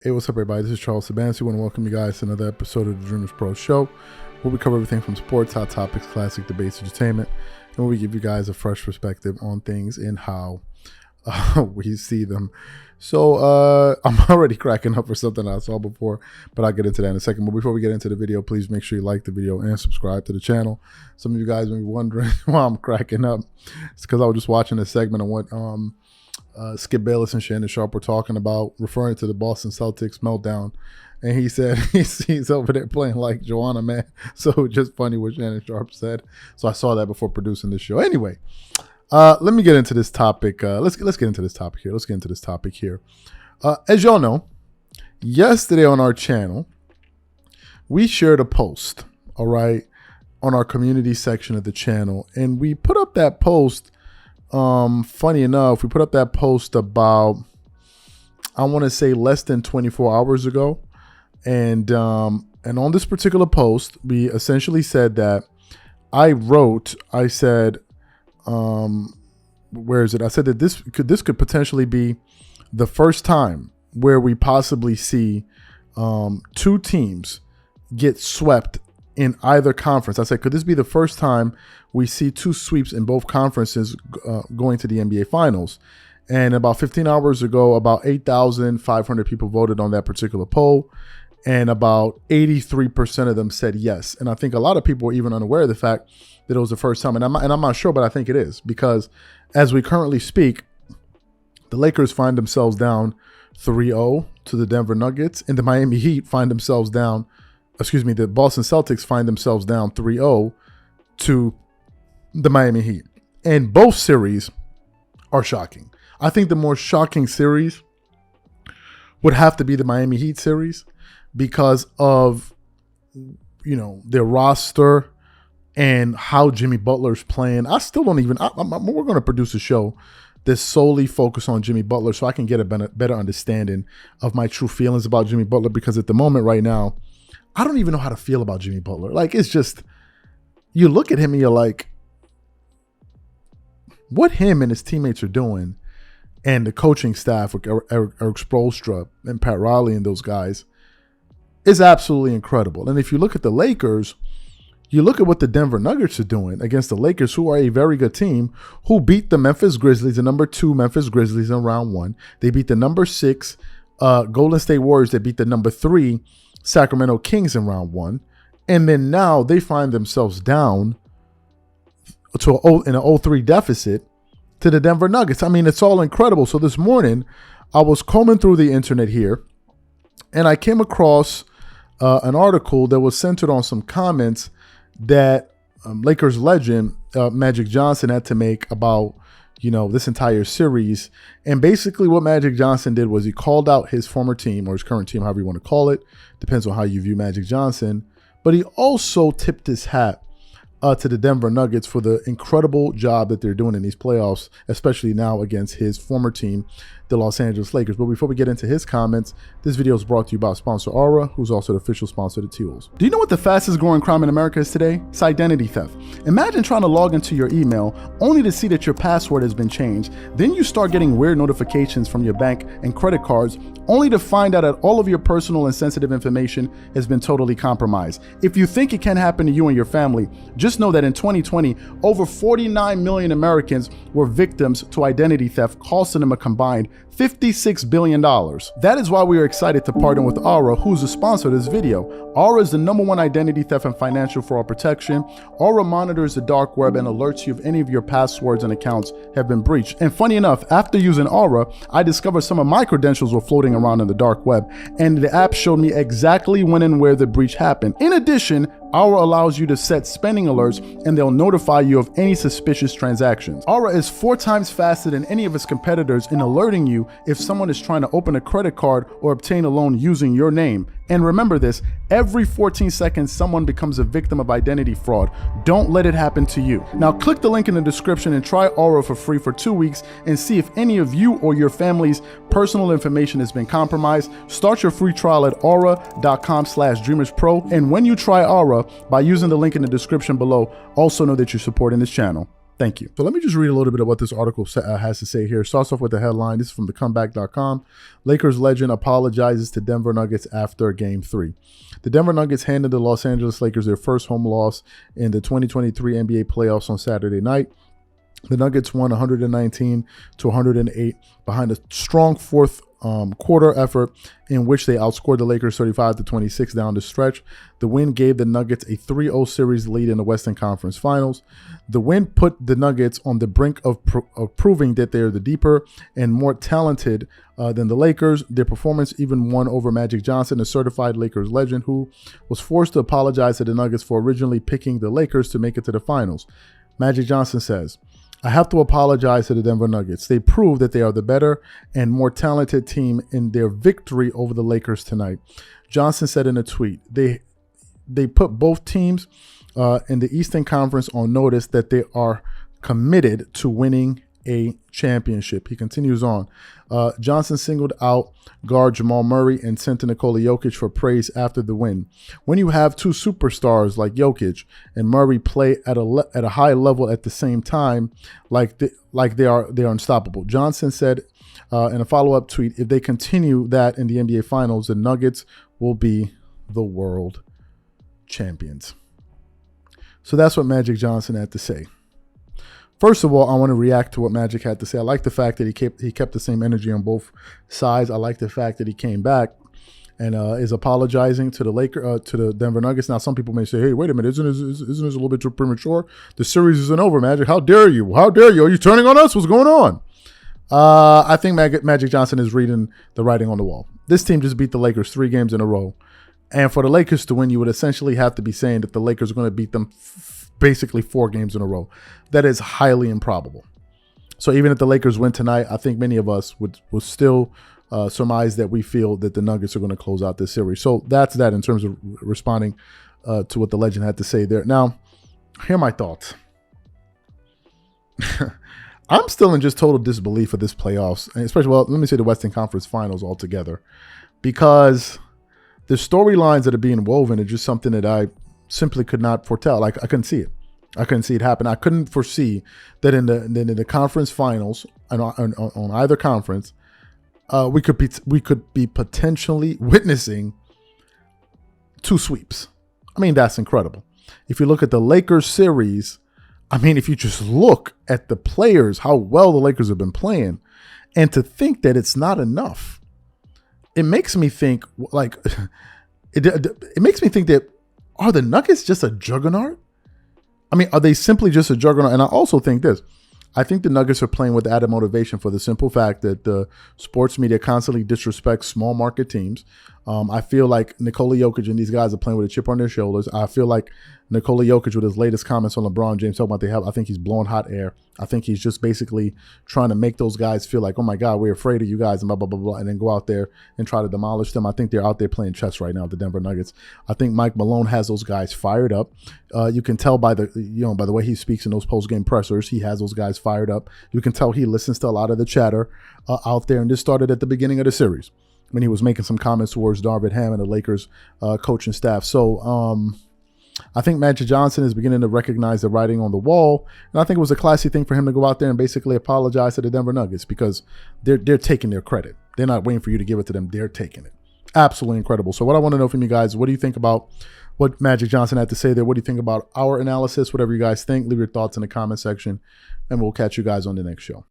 Hey, what's up, everybody? This is Charles Sabansi. I want to welcome you guys to another episode of the Dreamerspro Show, where we cover everything from sports, hot topics, classic debates, entertainment, and where we give you guys a fresh perspective on things and how we see them. So I'm already cracking up for something I saw before, but I'll get into that in a second. But before we get into the video, please make sure you like the video and subscribe to the channel. Some of you guys may be wondering why I'm cracking up. It's because I was just watching a segment of what Skip Bayless and Shannon Sharpe were talking about, referring to the Boston Celtics meltdown. And he said he's over there playing like Joanna, man. So just funny what Shannon Sharpe said. So I saw that before producing this show. Anyway, let me get into this topic. Let's get into this topic here. Let's get into this topic here. As y'all know, yesterday on our channel, we shared a post, all right, on our community section of the channel. And we put up that post. Funny enough, we put up that post about, I want to say, less than 24 hours ago. And on this particular post, we essentially said that I said, where is it? I said that this could potentially be the first time where we possibly see two teams get swept in either conference. I said, could this be the first time we see two sweeps in both conferences going to the NBA Finals? And about 15 hours ago, about 8,500 people voted on that particular poll, and about 83% of them said yes. And I think a lot of people were even unaware of the fact that it was the first time. And I'm not sure, but I think it is, because as we currently speak, the Lakers find themselves down 3-0 to the Denver Nuggets, and the Miami Heat find themselves down, the Boston Celtics find themselves down 3-0 to the Miami Heat. And both series are shocking. I think the more shocking series would have to be the Miami Heat series because of, their roster and how Jimmy Butler's playing. I still don't even, we're going to produce a show that's solely focused on Jimmy Butler so I can get a better understanding of my true feelings about Jimmy Butler, because at the moment right now, I don't even know how to feel about Jimmy Butler. Like, it's just, you look at him and you're like, what him and his teammates are doing, and the coaching staff with Eric Spoelstra and Pat Riley and those guys, is absolutely incredible. And if you look at the Lakers, you look at what the Denver Nuggets are doing against the Lakers, who are a very good team, who beat the Memphis Grizzlies, the number 2 Memphis Grizzlies in round 1. They beat the number 6 Golden State Warriors. They beat the number 3 Sacramento Kings in round 1. And then now they find themselves down to in an 0-3 deficit to the Denver Nuggets. I mean, it's all incredible. So this morning, I was combing through the internet here, and I came across an article that was centered on some comments that Lakers legend Magic Johnson had to make about, this entire series. And basically what Magic Johnson did was he called out his former team, or his current team, however you want to call it. Depends on how you view Magic Johnson. But he also tipped his hat to the Denver Nuggets for the incredible job that they're doing in these playoffs, especially now against his former team, the Los Angeles Lakers. But before we get into his comments, this video is brought to you by sponsor Aura, who's also the official sponsor of the T-Wolves. Do you know what the fastest growing crime in America is today? It's identity theft. Imagine trying to log into your email only to see that your password has been changed. Then you start getting weird notifications from your bank and credit cards, only to find out that all of your personal and sensitive information has been totally compromised. If you think it can happen to you and your family, just know that in 2020, over 49 million Americans were victims to identity theft, costing them a combined $56 billion. That is why we are excited to partner with Aura, who's the sponsor of this video. Aura is the #1 identity theft and financial fraud protection. Aura monitors the dark web and alerts you if any of your passwords and accounts have been breached. And funny enough, after using Aura, I discovered some of my credentials were floating around in the dark web, and the app showed me exactly when and where the breach happened. In addition, Aura allows you to set spending alerts, and they'll notify you of any suspicious transactions. Aura is 4 times faster than any of its competitors in alerting you if someone is trying to open a credit card or obtain a loan using your name. And remember this, every 14 seconds, someone becomes a victim of identity fraud. Don't let it happen to you. Now click the link in the description and try Aura for free for 2 weeks and see if any of you or your family's personal information has been compromised. Start your free trial at aura.com/dreamerspro. And when you try Aura, by using the link in the description below, also know that you're supporting this channel. Thank you. So let me just read a little bit of what this article has to say here. It starts off with the headline. This is from thecomeback.com. Lakers legend apologizes to Denver Nuggets after Game 3. The Denver Nuggets handed the Los Angeles Lakers their first home loss in the 2023 NBA playoffs on Saturday night. The Nuggets won 119-108 behind a strong fourth quarter effort in which they outscored the Lakers 35-26 down the stretch. The win gave the Nuggets a 3-0 series lead in the Western Conference Finals. The win put the Nuggets on the brink of proving that they're the deeper and more talented than the Lakers. Their performance even won over Magic Johnson, a certified Lakers legend who was forced to apologize to the Nuggets for originally picking the Lakers to make it to the finals. Magic Johnson says, "I have to apologize to the Denver Nuggets. They proved that they are the better and more talented team in their victory over the Lakers tonight." Johnson said in a tweet, they put both teams in the Eastern Conference on notice that they are committed to winning a championship. He continues on. Johnson singled out guard Jamal Murray and center Nikola Jokic for praise after the win. "When you have two superstars like Jokic and Murray play at a high level at the same time, they're unstoppable," Johnson said in a follow-up tweet. "If they continue that in the NBA Finals, the Nuggets will be the world champions." So that's what Magic Johnson had to say. First of all, I want to react to what Magic had to say. I like the fact that he kept the same energy on both sides. I like the fact that he came back and is apologizing to the Denver Nuggets. Now, some people may say, "Hey, wait a minute, isn't this a little bit too premature? The series isn't over, Magic. How dare you? How dare you? Are you turning on us? What's going on?" I think Magic Johnson is reading the writing on the wall. This team just beat the Lakers 3 games in a row. And for the Lakers to win, you would essentially have to be saying that the Lakers are going to beat them basically 4 games in a row. That is highly improbable. So even if the Lakers win tonight, I think many of us would still surmise that we feel that the Nuggets are going to close out this series. So that's that in terms of responding to what the legend had to say there. Now, here are my thoughts. I'm still in just total disbelief of this playoffs, and especially, well, let me say the Western Conference Finals altogether, because the storylines that are being woven are just something that I simply could not foretell. Like, I couldn't see it. I couldn't see it happen. I couldn't foresee that in the conference finals and on either conference, we could be potentially witnessing 2 sweeps. I mean, that's incredible. If you look at the Lakers series, I mean, if you just look at the players, how well the Lakers have been playing, and to think that it's not enough, it makes me think like it makes me think that, are the Nuggets just a juggernaut? I mean, are they simply just a juggernaut? And I also think this. I think the Nuggets are playing with added motivation for the simple fact that the sports media constantly disrespects small market teams. I feel like Nikola Jokic and these guys are playing with a chip on their shoulders. I feel like Nikola Jokic, with his latest comments on LeBron James, talking about I think he's blowing hot air. I think he's just basically trying to make those guys feel like, oh my God, we're afraid of you guys and blah, blah, blah, blah, and then go out there and try to demolish them. I think they're out there playing chess right now, the Denver Nuggets. I think Mike Malone has those guys fired up. You can tell by the way he speaks in those post-game pressers, he has those guys fired up. You can tell he listens to a lot of the chatter out there. And this started at the beginning of the series when he was making some comments towards Darvin Ham and the Lakers coaching staff. So I think Magic Johnson is beginning to recognize the writing on the wall. And I think it was a classy thing for him to go out there and basically apologize to the Denver Nuggets, because they're taking their credit. They're not waiting for you to give it to them. They're taking it. Absolutely incredible. So what I want to know from you guys, what do you think about what Magic Johnson had to say there? What do you think about our analysis? Whatever you guys think, leave your thoughts in the comment section, and we'll catch you guys on the next show.